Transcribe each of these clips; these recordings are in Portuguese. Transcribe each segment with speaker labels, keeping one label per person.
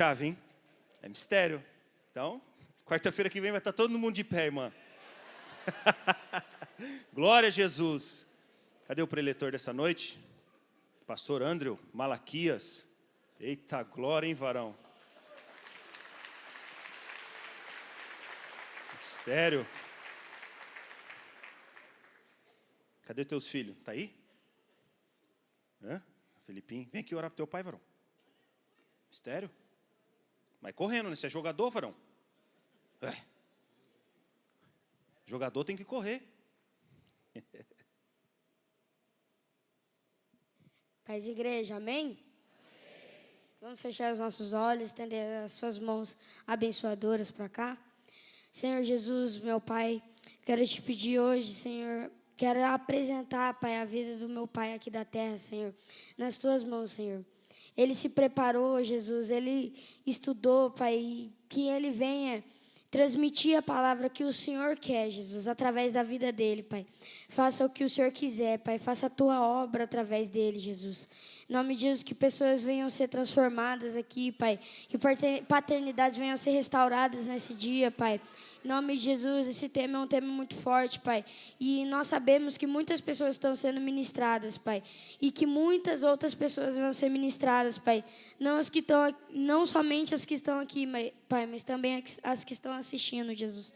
Speaker 1: chave, hein? É mistério. Então, quarta-feira que vem vai estar todo mundo de pé, irmã. Glória a Jesus. Cadê o preletor dessa noite? Pastor Andrew Malaquias. Eita, glória, hein, varão? Mistério. Cadê teus filhos? Tá aí? Hã? Felipinho, vem aqui orar pro teu pai, varão. Mistério? Vai correndo, né? Você é jogador, varão? Jogador tem que correr.
Speaker 2: Paz e igreja, amém? Vamos fechar os nossos olhos, estender as suas mãos abençoadoras para cá. Senhor Jesus, meu Pai, quero te pedir hoje, Senhor, quero apresentar, Pai, a vida do meu pai aqui da terra, Senhor, nas tuas mãos, Senhor. Ele se preparou, Jesus, ele estudou, Pai, que ele venha transmitir a palavra que o Senhor quer, Jesus, através da vida dele, Pai. Faça o que o Senhor quiser, Pai. Faça a tua obra através dele, Jesus. Em nome de Jesus, que pessoas venham ser transformadas aqui, Pai. Que paternidades venham ser restauradas nesse dia, Pai. Em nome de Jesus, esse tema é um tema muito forte, Pai. E nós sabemos que muitas pessoas estão sendo ministradas, Pai. E que muitas outras pessoas vão ser ministradas, Pai. Não somente as que estão aqui, Pai, mas também as que estão assistindo, Jesus.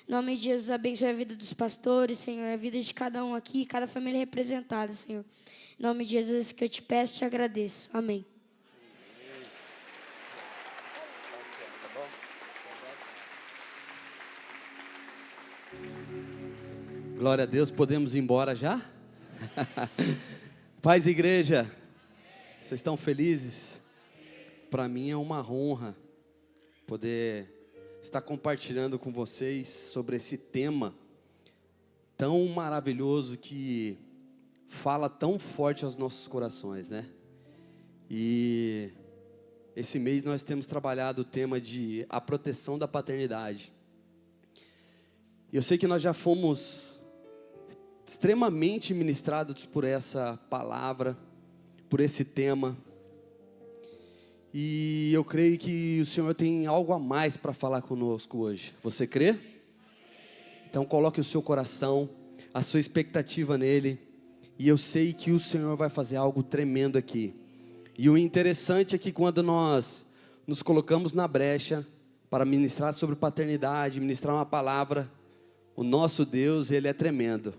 Speaker 2: Em nome de Jesus, abençoe a vida dos pastores, Senhor. A vida de cada um aqui, cada família representada, Senhor. Em nome de Jesus, que eu te peço e te agradeço. Amém.
Speaker 3: Glória a Deus, podemos ir embora já? Paz, igreja, vocês estão felizes? Para mim é uma honra poder estar compartilhando com vocês sobre esse tema tão maravilhoso que fala tão forte aos nossos corações, né? E esse mês nós temos trabalhado o tema de a proteção da paternidade. Eu sei que nós já fomos extremamente ministrados por essa palavra, por esse tema. E eu creio que o Senhor tem algo a mais para falar conosco hoje. Você crê? Então coloque o seu coração, a sua expectativa nele. E eu sei que o Senhor vai fazer algo tremendo aqui. E o interessante é que quando nós nos colocamos na brecha para ministrar sobre paternidade, ministrar uma palavra, o nosso Deus, Ele é tremendo.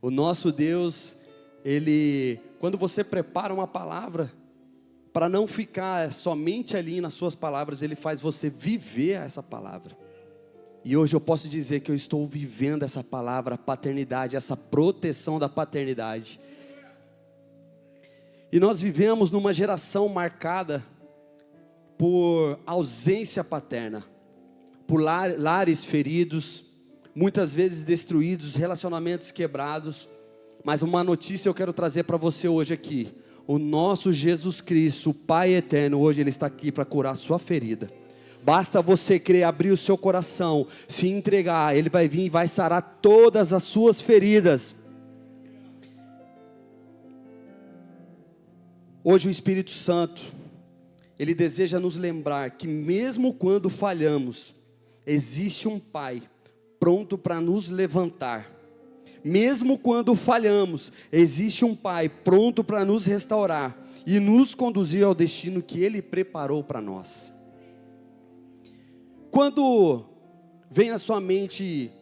Speaker 3: O nosso Deus, Ele, quando você prepara uma palavra, para não ficar somente ali nas suas palavras, Ele faz você viver essa palavra. E hoje eu posso dizer que eu estou vivendo essa palavra, a paternidade, essa proteção da paternidade. E nós vivemos numa geração marcada por ausência paterna, por lares feridos, muitas vezes destruídos, relacionamentos quebrados. Mas uma notícia eu quero trazer para você hoje aqui. O nosso Jesus Cristo, o Pai eterno, hoje Ele está aqui para curar a sua ferida. Basta você crer, abrir o seu coração, se entregar. Ele vai vir e vai sarar todas as suas feridas. Hoje o Espírito Santo, Ele deseja nos lembrar que mesmo quando falhamos, existe um Pai pronto para nos levantar. Mesmo quando falhamos, existe um Pai pronto para nos restaurar e nos conduzir ao destino que Ele preparou para nós. Quando vem à sua mente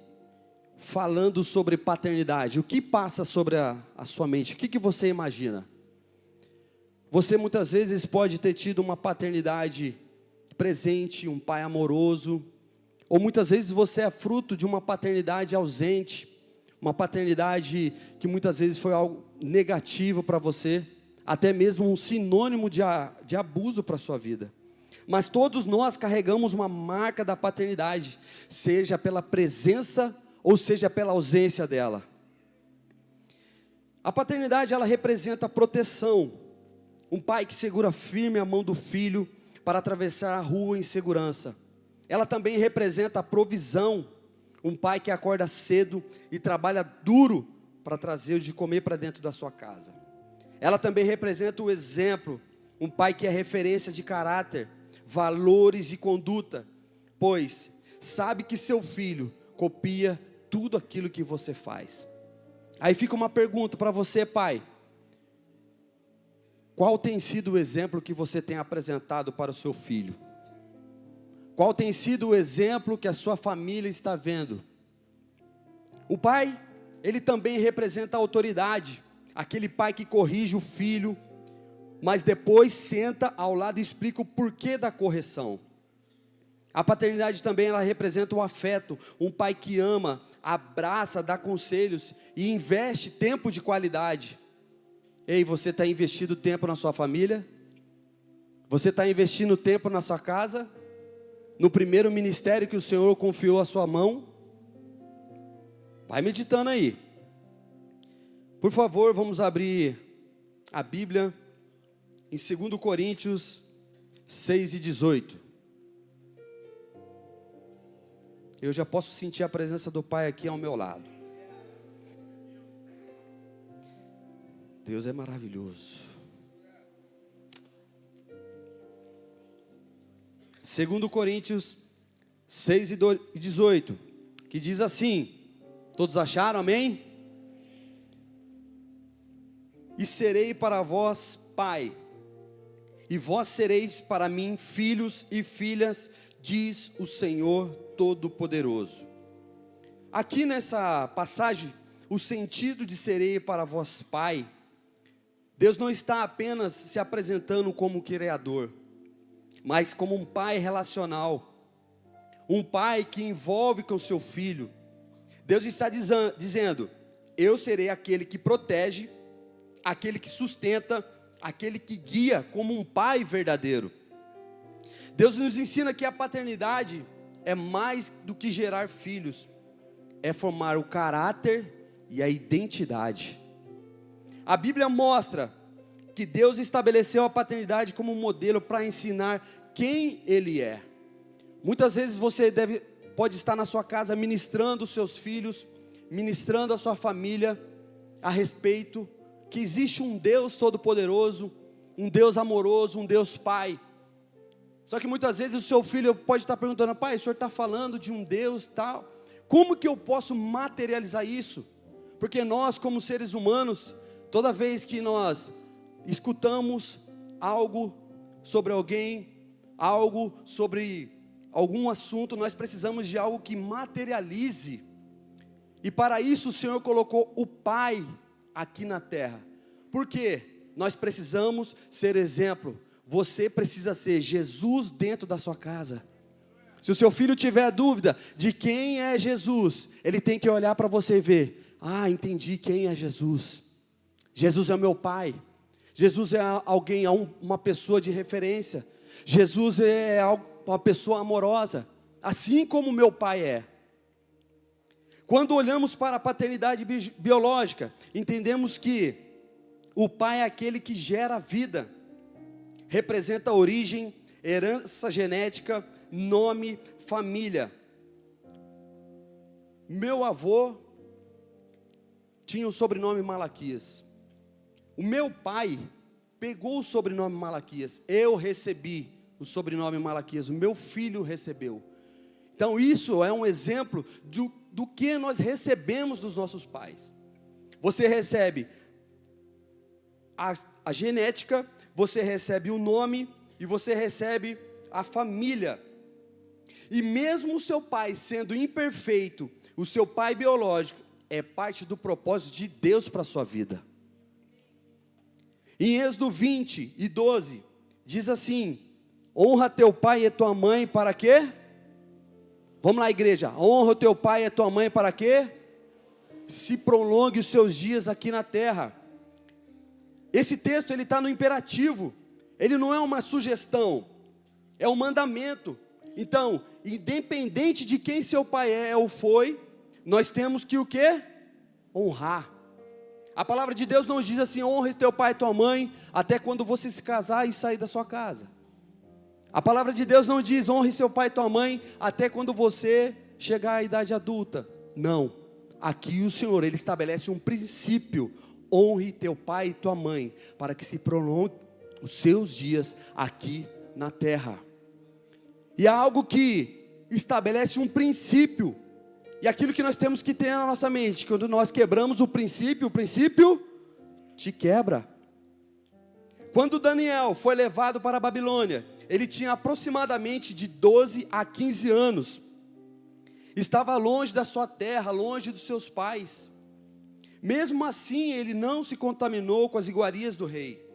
Speaker 3: falando sobre paternidade, o que passa sobre a sua mente? O que você imagina? Você muitas vezes pode ter tido uma paternidade presente, um pai amoroso, ou muitas vezes você é fruto de uma paternidade ausente, uma paternidade que muitas vezes foi algo negativo para você, até mesmo um sinônimo de abuso para a sua vida. Mas todos nós carregamos uma marca da paternidade, seja pela presença ou seja pela ausência dela. A paternidade, ela representa proteção. Um pai que segura firme a mão do filho para atravessar a rua em segurança. Ela também representa a provisão. Um pai que acorda cedo e trabalha duro para trazer o de comer para dentro da sua casa. Ela também representa o exemplo. Um pai que é referência de caráter, valores e conduta, pois sabe que seu filho copia tudo aquilo que você faz. Aí fica uma pergunta para você, pai: qual tem sido o exemplo que você tem apresentado para o seu filho? Qual tem sido o exemplo que a sua família está vendo? O pai, ele também representa a autoridade, aquele pai que corrige o filho, mas depois senta ao lado e explica o porquê da correção. A paternidade também, ela representa o afeto, um pai que ama, abraça, dá conselhos e investe tempo de qualidade. Ei, você está investindo tempo na sua família? Você está investindo tempo na sua casa? No primeiro ministério que o Senhor confiou à sua mão? Vai meditando aí. Por favor, vamos abrir a Bíblia em 2 Coríntios 6:18. Eu já posso sentir a presença do Pai aqui ao meu lado. Deus é maravilhoso. 2 Coríntios 6:18, que diz assim: todos acharam, amém? E serei para vós pai, e vós sereis para mim filhos e filhas, diz o Senhor Todo-Poderoso. Aqui nessa passagem, o sentido de serei para vós pai, Deus não está apenas se apresentando como criador, mas como um pai relacional, um pai que envolve com seu filho. Deus está dizendo: eu serei aquele que protege, aquele que sustenta, aquele que guia, como um pai verdadeiro. Deus nos ensina que a paternidade é mais do que gerar filhos, é formar o caráter e a identidade. A Bíblia mostra que Deus estabeleceu a paternidade como um modelo para ensinar quem Ele é. Muitas vezes você pode estar na sua casa ministrando os seus filhos, ministrando a sua família a respeito que existe um Deus todo-poderoso, um Deus amoroso, um Deus Pai. Só que muitas vezes o seu filho pode estar perguntando: pai, o senhor está falando de um Deus tal, como que eu posso materializar isso? Porque nós, como seres humanos, toda vez que nós escutamos algo sobre alguém, algo sobre algum assunto, nós precisamos de algo que materialize. E para isso o Senhor colocou o Pai aqui na terra. Por quê? Nós precisamos ser exemplo. Você precisa ser Jesus dentro da sua casa. Se o seu filho tiver dúvida de quem é Jesus, ele tem que olhar para você e ver: ah, entendi quem é Jesus. Jesus é o meu pai. Jesus é alguém, uma pessoa de referência. Jesus é uma pessoa amorosa, assim como meu pai é. Quando olhamos para a paternidade biológica, entendemos que o pai é aquele que gera vida, representa origem, herança genética, nome, família. Meu avô tinha o sobrenome Malaquias. O meu pai pegou o sobrenome Malaquias. Eu recebi o sobrenome Malaquias. O meu filho recebeu. Então isso é um exemplo do que nós recebemos dos nossos pais. Você recebe a genética, você recebe o nome e você recebe a família. E mesmo o seu pai sendo imperfeito, o seu pai biológico é parte do propósito de Deus para a sua vida. Em Êxodo 20:12, diz assim: honra teu pai e tua mãe para quê? Vamos lá, igreja. Honra o teu pai e tua mãe para quê? Se prolongue os seus dias aqui na terra. Esse texto ele está no imperativo. Ele não é uma sugestão, é um mandamento. Então, independente de quem seu pai é ou foi, nós temos que o quê? Honrar. A palavra de Deus não diz assim: honre teu pai e tua mãe até quando você se casar e sair da sua casa. A palavra de Deus não diz: honre seu pai e tua mãe até quando você chegar à idade adulta. Não. Aqui o Senhor, Ele estabelece um princípio: honre teu pai e tua mãe, para que se prolongue os seus dias aqui na terra. E é algo que estabelece um princípio. E aquilo que nós temos que ter na nossa mente, quando nós quebramos o princípio te quebra. Quando Daniel foi levado para a Babilônia, ele tinha aproximadamente de 12 a 15 anos. Estava longe da sua terra, longe dos seus pais. Mesmo assim, ele não se contaminou com as iguarias do rei.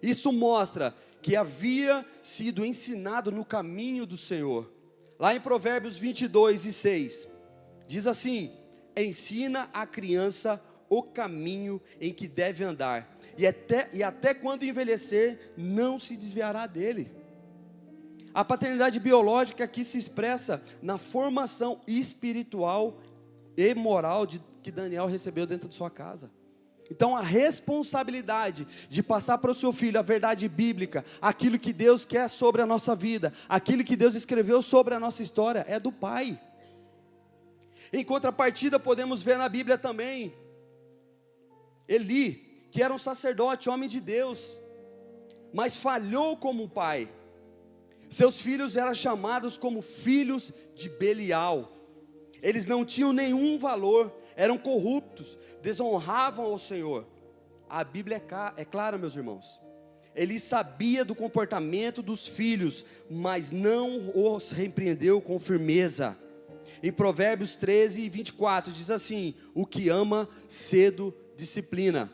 Speaker 3: Isso mostra que havia sido ensinado no caminho do Senhor. Lá em Provérbios 22:6, diz assim: ensina a criança o caminho em que deve andar, e até quando envelhecer, não se desviará dele. A paternidade biológica aqui se expressa na formação espiritual e moral que Daniel recebeu dentro de sua casa. Então a responsabilidade de passar para o seu filho a verdade bíblica, aquilo que Deus quer sobre a nossa vida, aquilo que Deus escreveu sobre a nossa história, é do pai. Em contrapartida, podemos ver na Bíblia também Eli, que era um sacerdote, homem de Deus, mas falhou como pai. Seus filhos eram chamados como filhos de Belial. Eles não tinham nenhum valor, eram corruptos, desonravam ao Senhor. A Bíblia é clara, meus irmãos. Ele sabia do comportamento dos filhos, mas não os repreendeu com firmeza. Em Provérbios 13:24 diz assim: o que ama cedo disciplina.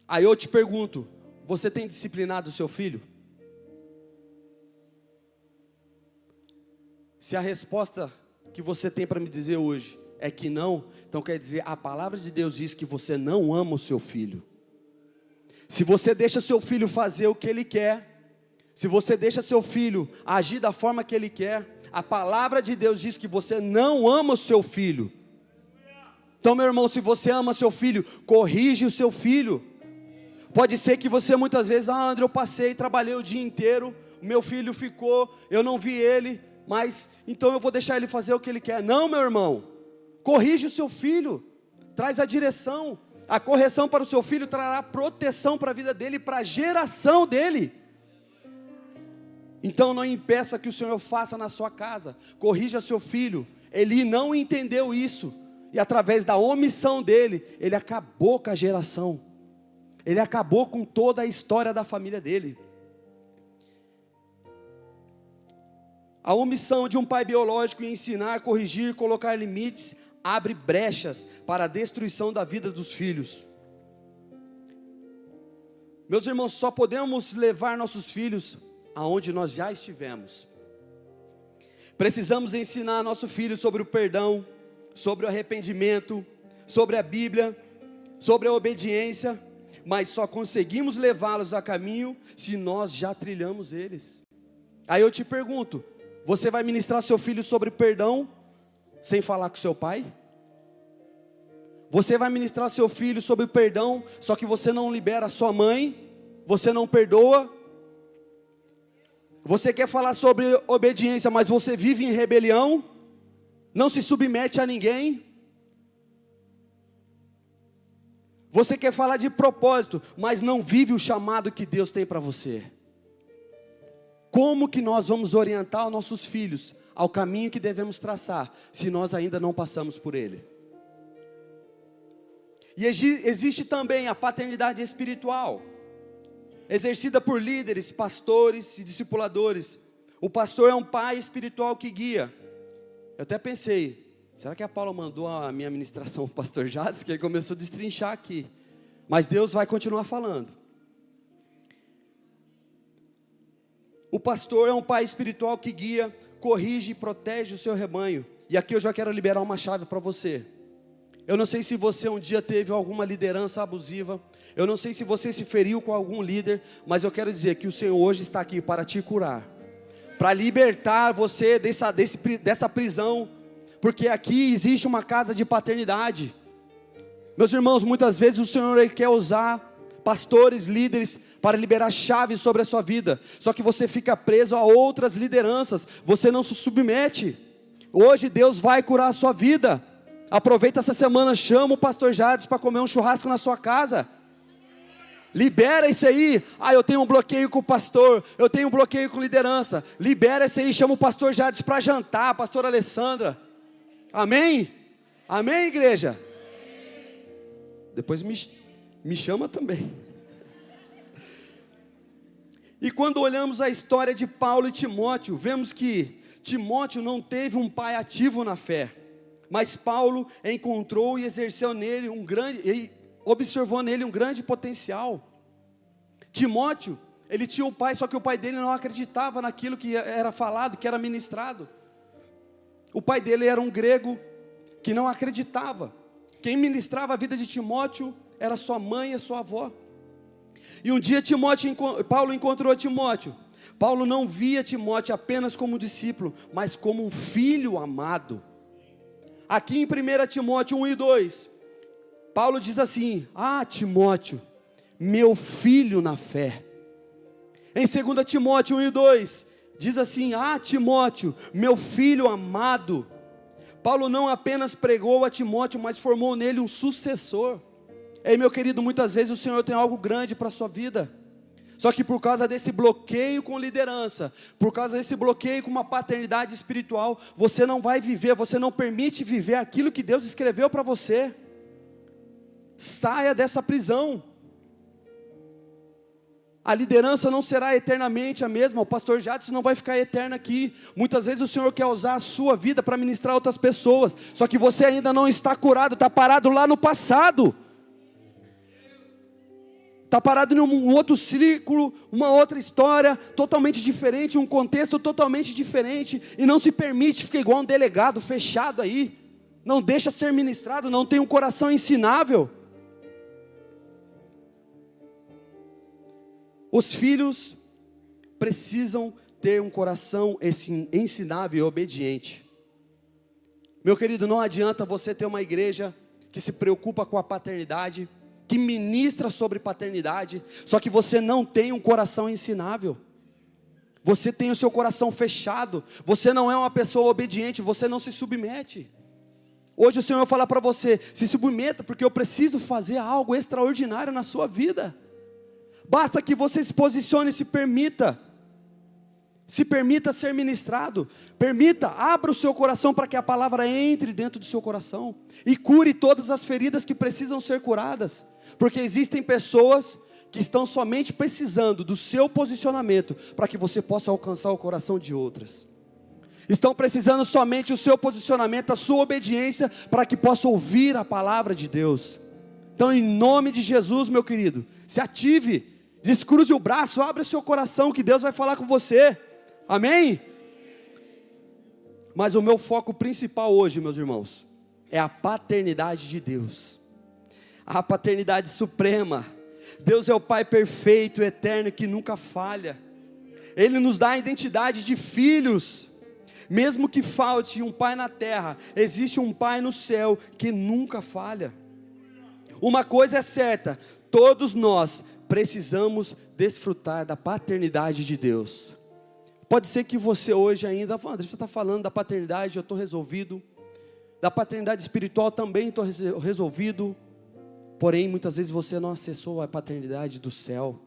Speaker 3: Aí eu te pergunto, você tem disciplinado o seu filho? Se a resposta que você tem para me dizer hoje é que não, então quer dizer, a palavra de Deus diz que você não ama o seu filho. Se você deixa seu filho fazer o que ele quer, se você deixa seu filho agir da forma que ele quer, a palavra de Deus diz que você não ama o seu filho. Então, meu irmão, se você ama seu filho, corrige o seu filho. Pode ser que você muitas vezes, André, eu passei, trabalhei o dia inteiro, o meu filho ficou, eu não vi ele, mas então eu vou deixar ele fazer o que ele quer. Não, meu irmão, corrige o seu filho, traz a direção. A correção para o seu filho trará proteção para a vida dele, para a geração dele. Então não impeça que o Senhor faça na sua casa, corrija seu filho. Ele não entendeu isso, e através da omissão dele, ele acabou com a geração, ele acabou com toda a história da família dele. A omissão de um pai biológico em ensinar, corrigir, colocar limites, abre brechas para a destruição da vida dos filhos. Meus irmãos, só podemos levar nossos filhos aonde nós já estivemos. Precisamos ensinar nosso filho sobre o perdão, sobre o arrependimento, sobre a Bíblia, sobre a obediência, mas só conseguimos levá-los a caminho se nós já trilhamos eles. Aí eu te pergunto, você vai ministrar seu filho sobre perdão sem falar com seu pai? Você vai ministrar seu filho sobre perdão, só que você não libera a sua mãe, você não perdoa? Você quer falar sobre obediência, mas você vive em rebelião, não se submete a ninguém? Você quer falar de propósito, mas não vive o chamado que Deus tem para você? Como que nós vamos orientar os nossos filhos ao caminho que devemos traçar, se nós ainda não passamos por ele? E existe também a paternidade espiritual, exercida por líderes, pastores e discipuladores. O pastor é um pai espiritual que guia. Eu até pensei, será que a Paula mandou a minha ministração para o pastor Jades, que ele começou a destrinchar aqui, mas Deus vai continuar falando. O pastor é um pai espiritual que guia, corrige e protege o seu rebanho. E aqui eu já quero liberar uma chave para você. Eu não sei se você um dia teve alguma liderança abusiva, eu não sei se você se feriu com algum líder, mas eu quero dizer que o Senhor hoje está aqui para te curar, para libertar você dessa prisão, porque aqui existe uma casa de paternidade. Meus irmãos, muitas vezes o Senhor ele quer usar pastores, líderes, para liberar chaves sobre a sua vida, só que você fica preso a outras lideranças, você não se submete. Hoje Deus vai curar a sua vida. Aproveita essa semana, chama o pastor Jades para comer um churrasco na sua casa. Libera isso aí. Eu tenho um bloqueio com o pastor, eu tenho um bloqueio com liderança. Libera isso aí, chama o pastor Jades para jantar, a pastora Alessandra. Amém? Amém, igreja? Depois me chama também. E quando olhamos a história de Paulo e Timóteo, vemos que Timóteo não teve um pai ativo na fé, mas Paulo encontrou e exerceu nele observou nele um grande potencial. Timóteo, ele tinha um pai, só que o pai dele não acreditava naquilo que era falado, que era ministrado. O pai dele era um grego que não acreditava. Quem ministrava a vida de Timóteo era sua mãe e sua avó. E um dia Paulo encontrou Timóteo. Paulo não via Timóteo apenas como um discípulo, mas como um filho amado. Aqui em 1 Timóteo 1 e 2, Paulo diz assim: Timóteo, meu filho na fé. Em 2 Timóteo 1 e 2, diz assim: Timóteo, meu filho amado. Paulo não apenas pregou a Timóteo, mas formou nele um sucessor. Ei, meu querido, muitas vezes o Senhor tem algo grande para a sua vida, só que por causa desse bloqueio com liderança, por causa desse bloqueio com uma paternidade espiritual, você não vai viver, você não permite viver aquilo que Deus escreveu para você. Saia dessa prisão. A liderança não será eternamente a mesma, o pastor Jadson não vai ficar eterno aqui. Muitas vezes o Senhor quer usar a sua vida para ministrar outras pessoas, só que você ainda não está curado, está parado lá no passado. Está parado em um outro círculo, uma outra história, totalmente diferente, um contexto totalmente diferente, e não se permite ficar igual um delegado, fechado aí, não deixa ser ministrado, não tem um coração ensinável. Os filhos precisam ter um coração ensinável e obediente. Meu querido, não adianta você ter uma igreja que se preocupa com a paternidade, que ministra sobre paternidade, só que você não tem um coração ensinável. Você tem o seu coração fechado, você não é uma pessoa obediente, você não se submete. Hoje o Senhor vai falar para você: se submeta, porque eu preciso fazer algo extraordinário na sua vida. Basta que você se posicione e se permita ser ministrado, abra o seu coração para que a palavra entre dentro do seu coração, e cure todas as feridas que precisam ser curadas, porque existem pessoas que estão somente precisando do seu posicionamento, para que você possa alcançar o coração de outras, estão precisando somente do seu posicionamento, a sua obediência, para que possa ouvir a palavra de Deus. Então, em nome de Jesus, meu querido, se ative, descruze o braço, abra o seu coração, que Deus vai falar com você. Amém? Mas o meu foco principal hoje, meus irmãos, é a paternidade de Deus, a paternidade suprema. Deus é o Pai perfeito, eterno, que nunca falha. Ele nos dá a identidade de filhos. Mesmo que falte um pai na terra, existe um Pai no céu que nunca falha. Uma coisa é certa: todos nós precisamos desfrutar da paternidade de Deus. Pode ser que você hoje ainda, André, você está falando da paternidade, eu estou resolvido. Da paternidade espiritual também estou resolvido. Porém, muitas vezes você não acessou a paternidade do céu.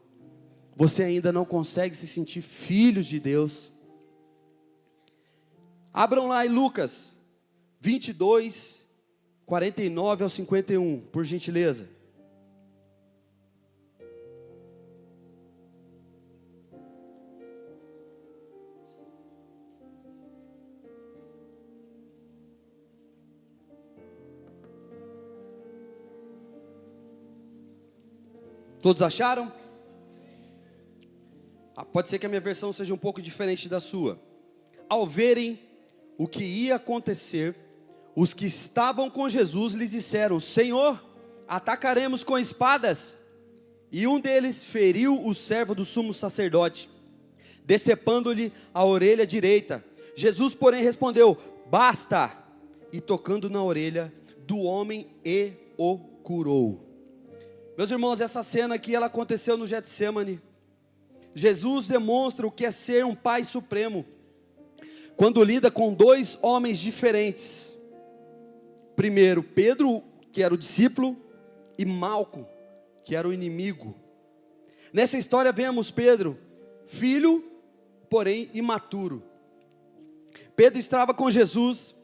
Speaker 3: Você ainda não consegue se sentir filhos de Deus. Abram lá em Lucas 22, 49 ao 51, por gentileza. Todos acharam? Pode ser que a minha versão seja um pouco diferente da sua. Ao verem o que ia acontecer, os que estavam com Jesus lhes disseram: Senhor, atacaremos com espadas? E um deles feriu o servo do sumo sacerdote, decepando-lhe a orelha direita. Jesus, porém, respondeu: basta! E tocando na orelha do homem, e o curou. Meus irmãos, essa cena aqui, ela aconteceu no Getsêmani. Jesus demonstra o que é ser um Pai supremo, quando lida com dois homens diferentes. Primeiro, Pedro, que era o discípulo, e Malco, que era o inimigo. Nessa história vemos Pedro, filho, porém imaturo. Pedro estava com Jesus,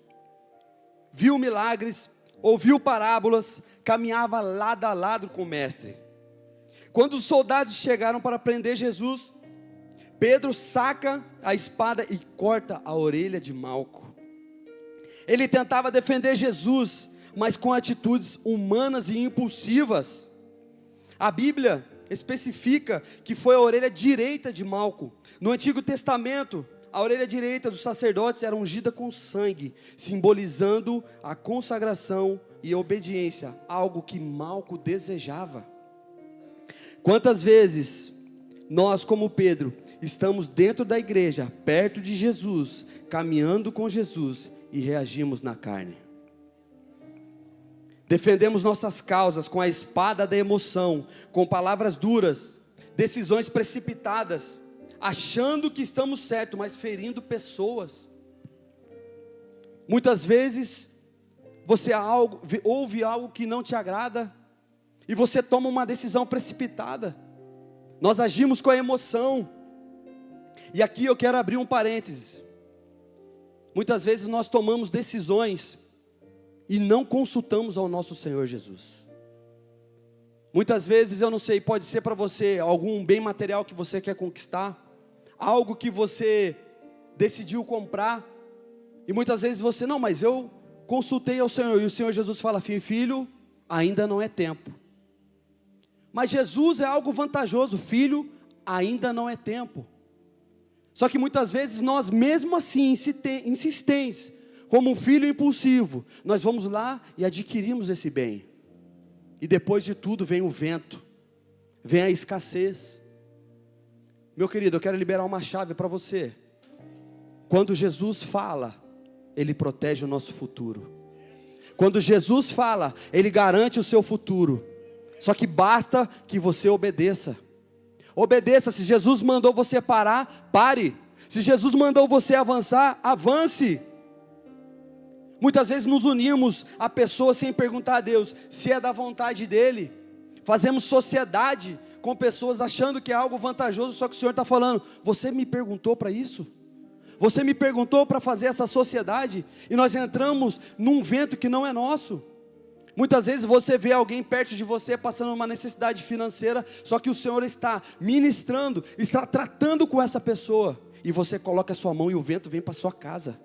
Speaker 3: viu milagres, ouviu parábolas, caminhava lado a lado com o mestre. Quando os soldados chegaram para prender Jesus, Pedro saca a espada e corta a orelha de Malco. Ele tentava defender Jesus, mas com atitudes humanas e impulsivas. A Bíblia especifica que foi a orelha direita de Malco. No Antigo Testamento, a orelha direita dos sacerdotes era ungida com sangue, simbolizando a consagração e a obediência, algo que Malco desejava. Quantas vezes nós, como Pedro, estamos dentro da igreja, perto de Jesus, caminhando com Jesus e reagimos na carne? Defendemos nossas causas com a espada da emoção, com palavras duras, decisões precipitadas, achando que estamos certos, mas ferindo pessoas. Muitas vezes, você ouve algo que não te agrada, e você toma uma decisão precipitada. Nós agimos com a emoção. E aqui eu quero abrir um parênteses. Muitas vezes nós tomamos decisões e não consultamos ao nosso Senhor Jesus. Muitas vezes, eu não sei, pode ser para você algum bem material que você quer conquistar, algo que você decidiu comprar, e muitas vezes você, não, mas eu consultei ao Senhor, e o Senhor Jesus fala, filho, ainda não é tempo. Mas Jesus é algo vantajoso, filho, ainda não é tempo. Só que muitas vezes nós, mesmo assim, insistentes, como um filho impulsivo, nós vamos lá e adquirimos esse bem. E depois de tudo vem o vento, vem a escassez. Meu querido, eu quero liberar uma chave para você. Quando Jesus fala, Ele protege o nosso futuro. Quando Jesus fala, Ele garante o seu futuro. Só que basta que você obedeça. Obedeça. Se Jesus mandou você parar, pare. Se Jesus mandou você avançar, avance. Muitas vezes nos unimos a pessoas sem perguntar a Deus se é da vontade dEle. Fazemos sociedade com pessoas achando que é algo vantajoso, só que o Senhor está falando, você me perguntou para isso? Você me perguntou para fazer essa sociedade? E nós entramos num vento que não é nosso. Muitas vezes você vê alguém perto de você passando uma necessidade financeira, só que o Senhor está ministrando, está tratando com essa pessoa, e você coloca a sua mão e o vento vem para a sua casa.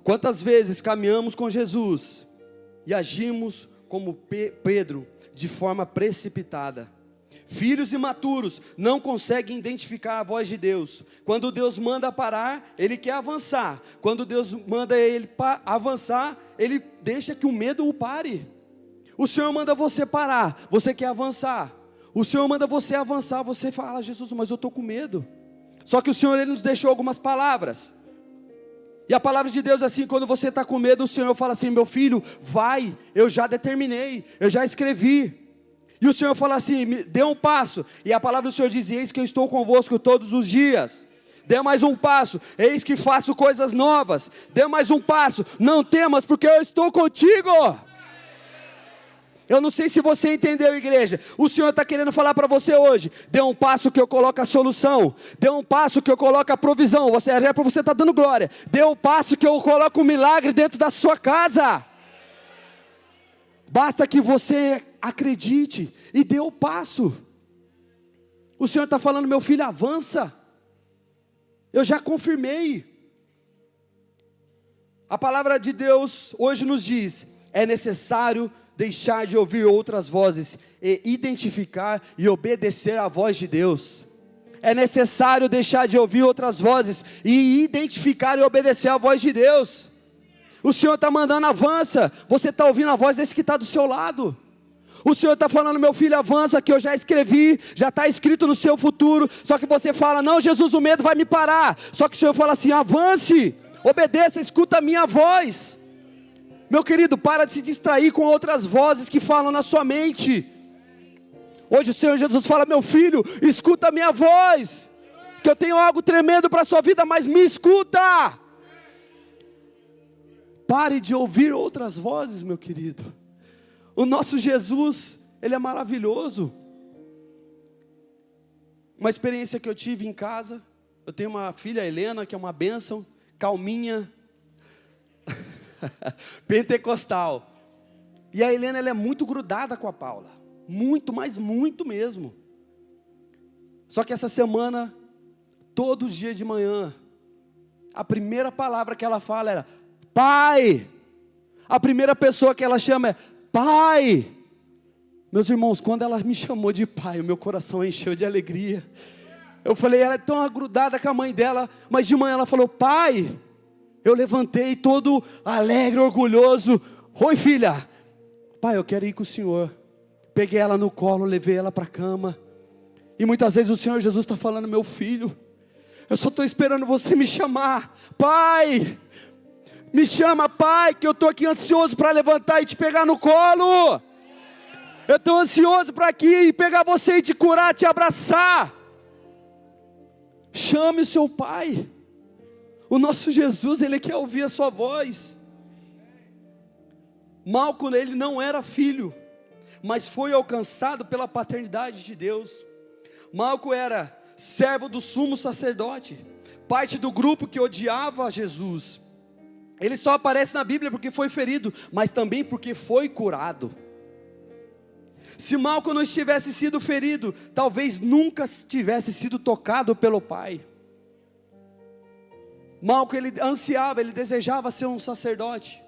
Speaker 3: Quantas vezes caminhamos com Jesus e agimos como Pedro, de forma precipitada? Filhos imaturos não conseguem identificar a voz de Deus. Quando Deus manda parar, ele quer avançar. Quando Deus manda ele avançar, ele deixa que o medo o pare. O Senhor manda você parar, você quer avançar. O Senhor manda você avançar, você fala, Jesus, mas eu estou com medo. Só que o Senhor, Ele nos deixou algumas palavras. E a palavra de Deus é assim, quando você está com medo, o Senhor fala assim, meu filho, vai, eu já determinei, eu já escrevi. E o Senhor fala assim, dê um passo. E a palavra do Senhor diz, eis que eu estou convosco todos os dias. Dê mais um passo, eis que faço coisas novas. Dê mais um passo, não temas, porque eu estou contigo. Eu não sei se você entendeu, igreja. O Senhor está querendo falar para você hoje. Dê um passo que eu coloco a solução. Dê um passo que eu coloco a provisão. Você é para você estar dando glória. Dê um passo que eu coloco um milagre dentro da sua casa. Basta que você acredite e dê o passo. O Senhor está falando, meu filho, avança. Eu já confirmei. A palavra de Deus hoje nos diz, é necessário deixar de ouvir outras vozes e identificar e obedecer à voz de Deus. É necessário deixar de ouvir outras vozes e identificar e obedecer à voz de Deus. O Senhor está mandando, avança. Você está ouvindo a voz desse que está do seu lado. O Senhor está falando, meu filho, avança, que eu já escrevi, já está escrito no seu futuro. Só que você fala, não, Jesus, o medo vai me parar. Só que o Senhor fala assim, avance, obedeça, escuta a minha voz. Meu querido, para de se distrair com outras vozes que falam na sua mente. Hoje o Senhor Jesus fala, meu filho, escuta a minha voz, que eu tenho algo tremendo para a sua vida, mas me escuta. Pare de ouvir outras vozes, meu querido. O nosso Jesus, Ele é maravilhoso. Uma experiência que eu tive em casa, eu tenho uma filha, Helena, que é uma bênção, calminha, pentecostal. E a Helena, ela é muito grudada com a Paula. Muito, mas muito mesmo. Só que essa semana, todo dia de manhã, a primeira palavra que ela fala era, pai. A primeira pessoa que ela chama é, pai. Meus irmãos, quando ela me chamou de pai, o meu coração encheu de alegria. Eu falei, ela é tão agrudada com a mãe dela, mas de manhã ela falou, pai. Eu levantei todo alegre, orgulhoso. Oi, filha. Pai, eu quero ir com o Senhor. Peguei ela no colo, levei ela para a cama. E muitas vezes o Senhor Jesus está falando, meu filho, eu só estou esperando você me chamar. Pai, me chama, pai, que eu estou aqui ansioso para levantar e te pegar no colo. Eu estou ansioso para aqui pegar você e te curar, te abraçar. Chame o seu pai. O nosso Jesus, Ele quer ouvir a sua voz. Malco, ele não era filho, mas foi alcançado pela paternidade de Deus. Malco era servo do sumo sacerdote, parte do grupo que odiava Jesus. Ele só aparece na Bíblia porque foi ferido, mas também porque foi curado. Se Malco não tivesse sido ferido, talvez nunca tivesse sido tocado pelo Pai. Malco, ele ansiava, ele desejava ser um sacerdote.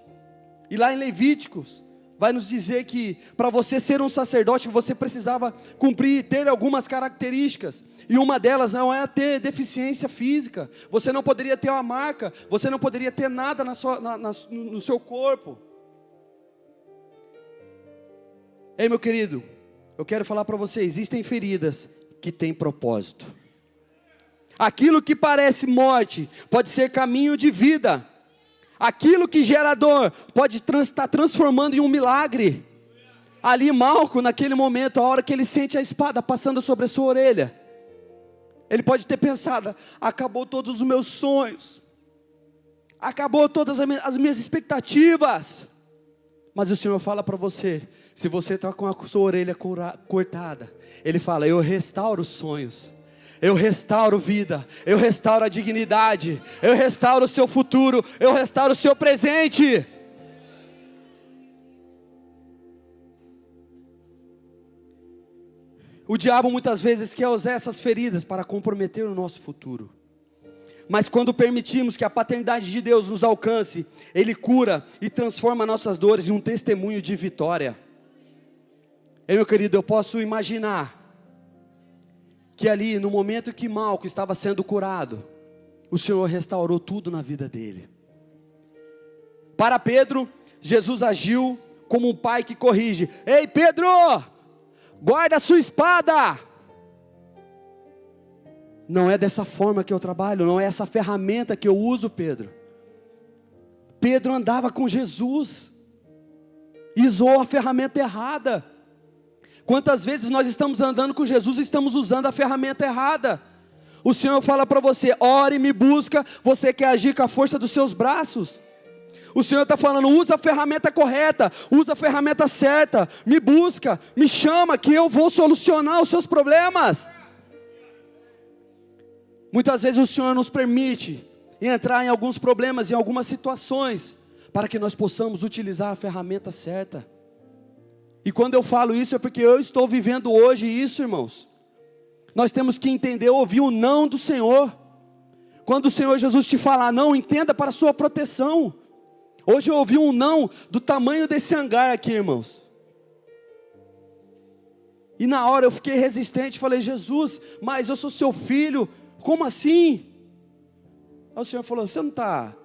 Speaker 3: E lá em Levíticos, vai nos dizer que para você ser um sacerdote, você precisava cumprir, ter algumas características. E uma delas não é ter deficiência física. Você não poderia ter uma marca, você não poderia ter nada no seu corpo. Ei, meu querido, eu quero falar para você, existem feridas que têm propósito. Aquilo que parece morte, pode ser caminho de vida. Aquilo que gera dor, pode estar transformando em um milagre. Ali Malco, naquele momento, a hora que ele sente a espada passando sobre a sua orelha, ele pode ter pensado, acabou todos os meus sonhos, acabou todas as minhas expectativas. Mas o Senhor fala para você, se você está com a sua orelha cortada, Ele fala, eu restauro os sonhos. Eu restauro vida, eu restauro a dignidade, eu restauro o seu futuro, eu restauro o seu presente. O diabo muitas vezes quer usar essas feridas para comprometer o nosso futuro. Mas quando permitimos que a paternidade de Deus nos alcance, Ele cura e transforma nossas dores em um testemunho de vitória. Ei, meu querido, eu posso imaginar que ali, no momento que Malco estava sendo curado, o Senhor restaurou tudo na vida dele. Para Pedro, Jesus agiu como um pai que corrige. Ei, Pedro, guarda a sua espada. Não é dessa forma que eu trabalho, não é essa ferramenta que eu uso, Pedro. Pedro andava com Jesus e usou a ferramenta errada. Quantas vezes nós estamos andando com Jesus e estamos usando a ferramenta errada? O Senhor fala para você, ore, me busca, você quer agir com a força dos seus braços. O Senhor está falando, usa a ferramenta correta, usa a ferramenta certa, me busca, me chama, que eu vou solucionar os seus problemas. Muitas vezes o Senhor nos permite entrar em alguns problemas, em algumas situações, para que nós possamos utilizar a ferramenta certa. E quando eu falo isso é porque eu estou vivendo hoje isso, irmãos. Nós temos que entender, ouvir o não do Senhor. Quando o Senhor Jesus te falar não, entenda para a sua proteção. Hoje eu ouvi um não do tamanho desse hangar aqui, irmãos. E na hora eu fiquei resistente, falei, Jesus, mas eu sou seu filho, como assim? Aí o Senhor falou, você não está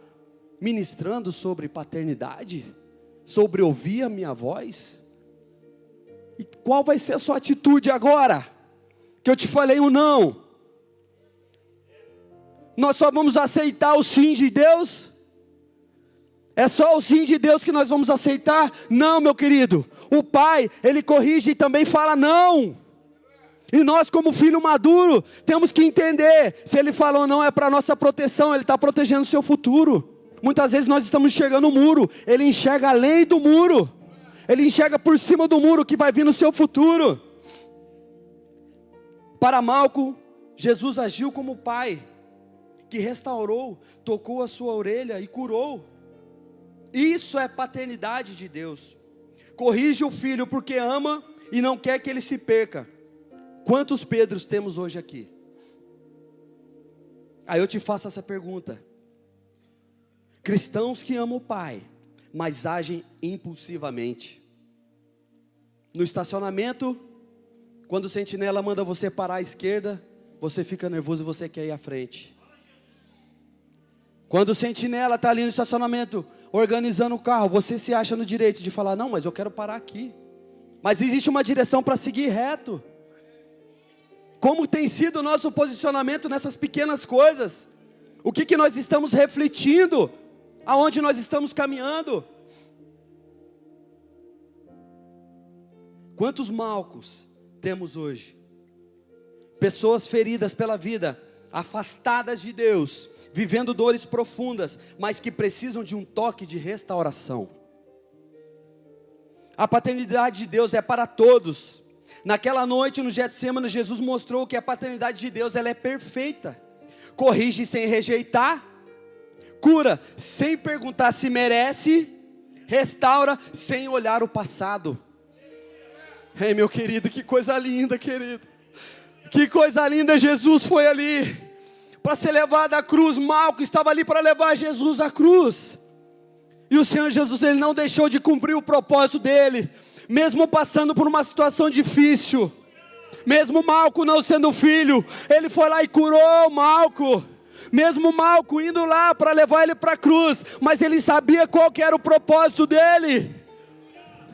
Speaker 3: ministrando sobre paternidade? Sobre ouvir a minha voz? E qual vai ser a sua atitude agora? Que eu te falei um não. Nós só vamos aceitar o sim de Deus? É só o sim de Deus que nós vamos aceitar? Não, meu querido. O pai, ele corrige e também fala não. E nós, como filho maduro, temos que entender. Se ele falou não é para nossa proteção, ele está protegendo o seu futuro. Muitas vezes nós estamos enxergando o muro, ele enxerga além do muro. Ele enxerga por cima do muro o que vai vir no seu futuro. Para Malco, Jesus agiu como pai, que restaurou, tocou a sua orelha e curou. Isso é paternidade de Deus. Corrige o filho porque ama e não quer que ele se perca. Quantos Pedros temos hoje aqui? Aí eu te faço essa pergunta. Cristãos que amam o pai, mas agem impulsivamente. No estacionamento, quando o sentinela manda você parar à esquerda, você fica nervoso e você quer ir à frente. Quando o sentinela está ali no estacionamento, organizando o carro, você se acha no direito de falar, não, mas eu quero parar aqui. Mas existe uma direção para seguir reto. Como tem sido o nosso posicionamento nessas pequenas coisas? O que nós estamos refletindo? Aonde nós estamos caminhando? Quantos Malcos temos hoje? Pessoas feridas pela vida, afastadas de Deus, vivendo dores profundas, mas que precisam de um toque de restauração. A paternidade de Deus é para todos. Naquela noite no Getsêmani, Jesus mostrou que a paternidade de Deus ela é perfeita. Corrige sem rejeitar, cura sem perguntar se merece, restaura sem olhar o passado. Ei, meu querido, que coisa linda, querido. Que coisa linda, Jesus foi ali para ser levado à cruz. Malco estava ali para levar Jesus à cruz. E o Senhor Jesus, ele não deixou de cumprir o propósito dele, mesmo passando por uma situação difícil. Mesmo Malco não sendo filho, ele foi lá e curou Malco. Mesmo Malco indo lá para levar ele para a cruz, mas ele sabia qual que era o propósito dele.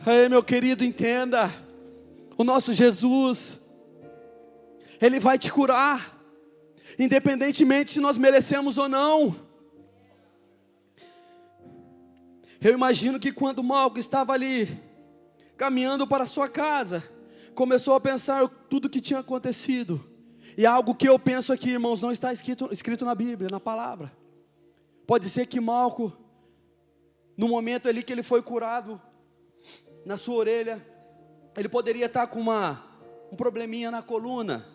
Speaker 3: Ei, meu querido, entenda. O nosso Jesus, ele vai te curar, independentemente se nós merecemos ou não. Eu imagino que quando Malco estava ali, caminhando para a sua casa, começou a pensar tudo o que tinha acontecido. E algo que eu penso aqui, irmãos, não está escrito na Bíblia, na palavra. Pode ser que Malco, no momento ali que ele foi curado, na sua orelha, ele poderia estar com um probleminha na coluna,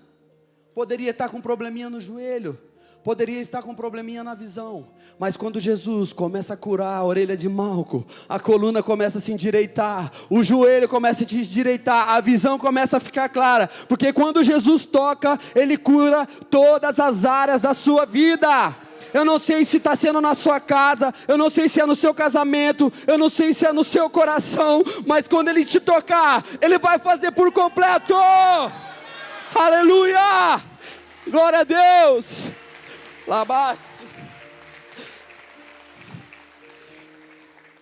Speaker 3: poderia estar com um probleminha no joelho, poderia estar com um probleminha na visão. Mas quando Jesus começa a curar a orelha de Malco, a coluna começa a se endireitar, o joelho começa a se endireitar, a visão começa a ficar clara. Porque quando Jesus toca, ele cura todas as áreas da sua vida. Eu não sei se está sendo na sua casa, eu não sei se é no seu casamento, eu não sei se é no seu coração, mas quando ele te tocar, ele vai fazer por completo. Aleluia! Glória a Deus! Lá abaixo.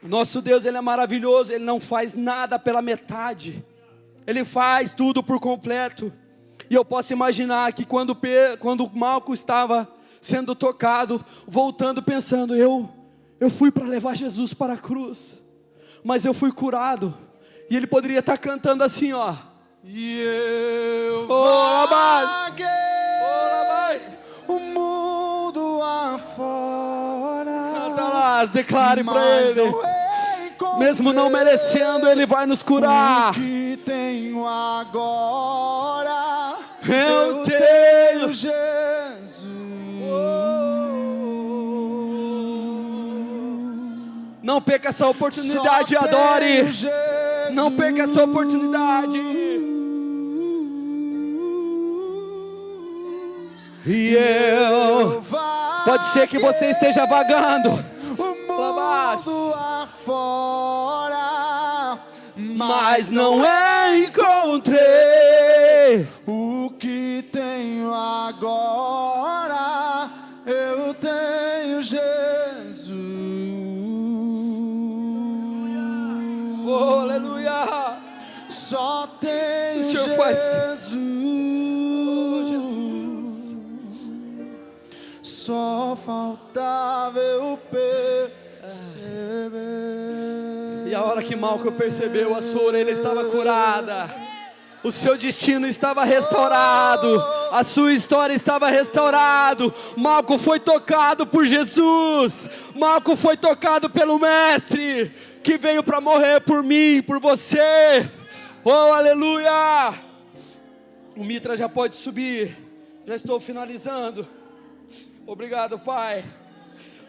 Speaker 3: Nosso Deus, ele é maravilhoso, ele não faz nada pela metade, ele faz tudo por completo. E eu posso imaginar que quando Malco estava sendo tocado, voltando pensando, eu fui para levar Jesus para a cruz, mas eu fui curado. E ele poderia estar cantando assim, ó.
Speaker 4: E eu
Speaker 3: vaguei
Speaker 4: o mundo afora.
Speaker 3: Canta lá, declare para ele. Mesmo não merecendo, ele vai nos curar.
Speaker 4: O que tenho agora,
Speaker 3: eu tenho
Speaker 4: Jesus.
Speaker 3: Não perca essa oportunidade, adore. Não perca essa oportunidade. E eu, pode ser que você esteja vagando lá abaixo,
Speaker 4: afora,
Speaker 3: mas não encontrei
Speaker 4: o que tenho agora. Eu tenho Jesus.
Speaker 3: Oh, aleluia.
Speaker 4: Só tenho
Speaker 3: O Senhor
Speaker 4: Jesus.
Speaker 3: faz.
Speaker 4: Só faltava eu perceber.
Speaker 3: E a hora que Malco percebeu, a sua orelha estava curada, o seu destino estava restaurado, a sua história estava restaurada. Malco foi tocado por Jesus, Malco foi tocado pelo Mestre. que veio para morrer por mim, por você. Oh, aleluia! O Mitra já pode subir. Já estou finalizando. Obrigado, Pai.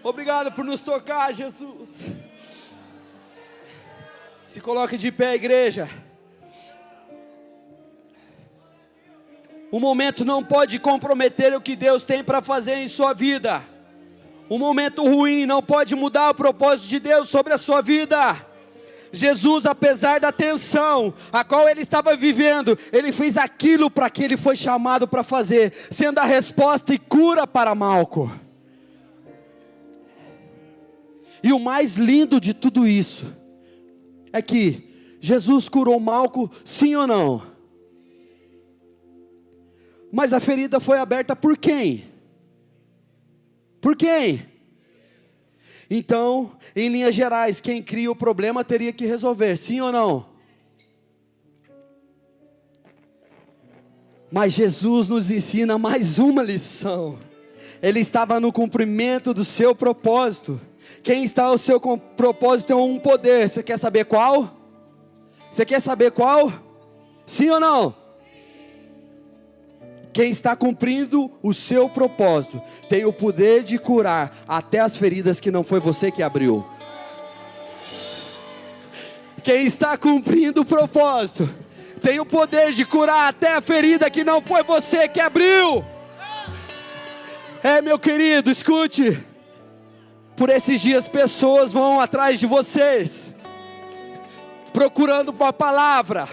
Speaker 3: Obrigado por nos tocar, Jesus. Se coloque de pé, igreja. O momento não pode comprometer o que Deus tem para fazer em sua vida. O momento ruim não pode mudar o propósito de Deus sobre a sua vida. Jesus, apesar da tensão a qual ele estava vivendo, ele fez aquilo para que ele foi chamado para fazer, sendo a resposta e cura para Malco. E o mais lindo de tudo isso é que Jesus curou Malco, sim ou não? Mas a ferida foi aberta por quem? Por quem? Então, em linhas gerais, quem cria o problema teria que resolver, sim ou não? Mas Jesus nos ensina mais uma lição. Ele estava no cumprimento do seu propósito. Quem está ao seu propósito tem um poder. Você quer saber qual? Você quer saber qual? Sim ou não? Quem está cumprindo o seu propósito tem o poder de curar até as feridas que não foi você que abriu. Quem está cumprindo o propósito tem o poder de curar até a ferida que não foi você que abriu. Meu querido, escute. Por esses dias pessoas vão atrás de vocês, procurando uma palavra,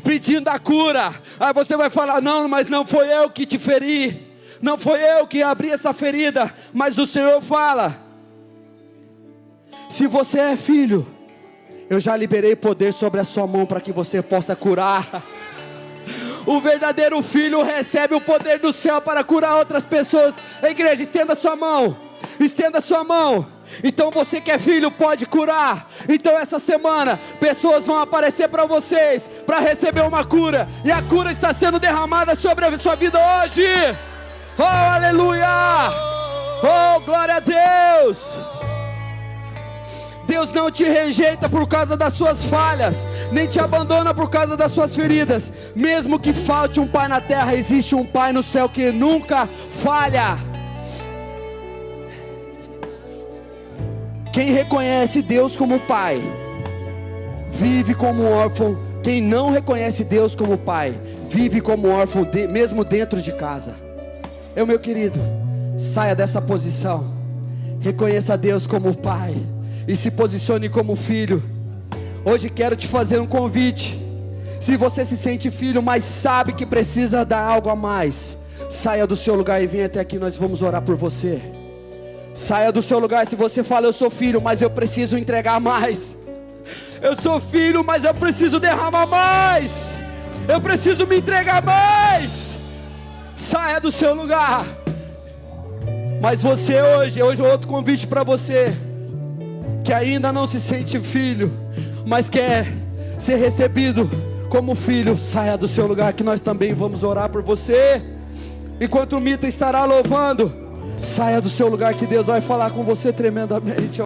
Speaker 3: pedindo a cura. Aí você vai falar: não, mas não foi eu que te feri, não foi eu que abri essa ferida. Mas o Senhor fala: se você é filho, eu já liberei poder sobre a sua mão para que você possa curar. O verdadeiro filho recebe o poder do céu para curar outras pessoas. A igreja, estenda sua mão, estenda sua mão. Então você que é filho pode curar. Então essa semana pessoas vão aparecer para vocês para receber uma cura. E a cura está sendo derramada sobre a sua vida hoje. Oh, aleluia! Oh, glória a Deus! Deus não te rejeita por causa das suas falhas, nem te abandona por causa das suas feridas. Mesmo que falte um pai na terra, existe um pai no céu que nunca falha. Quem reconhece Deus como pai, vive como órfão. Quem não reconhece Deus como pai, vive como órfão, mesmo dentro de casa. Meu querido, saia dessa posição. Reconheça Deus como pai e se posicione como filho. Hoje quero te fazer um convite. Se você se sente filho, mas sabe que precisa dar algo a mais, saia do seu lugar e venha até aqui, nós vamos orar por você. Saia do seu lugar. Se você fala: eu sou filho, mas eu preciso entregar mais. Eu sou filho, mas eu preciso derramar mais. Eu preciso me entregar mais. Saia do seu lugar. Mas você hoje é outro convite para você que ainda não se sente filho, mas quer ser recebido como filho. Saia do seu lugar que nós também vamos orar por você. Enquanto o Mita estará louvando, saia do seu lugar que Deus vai falar com você tremendamente.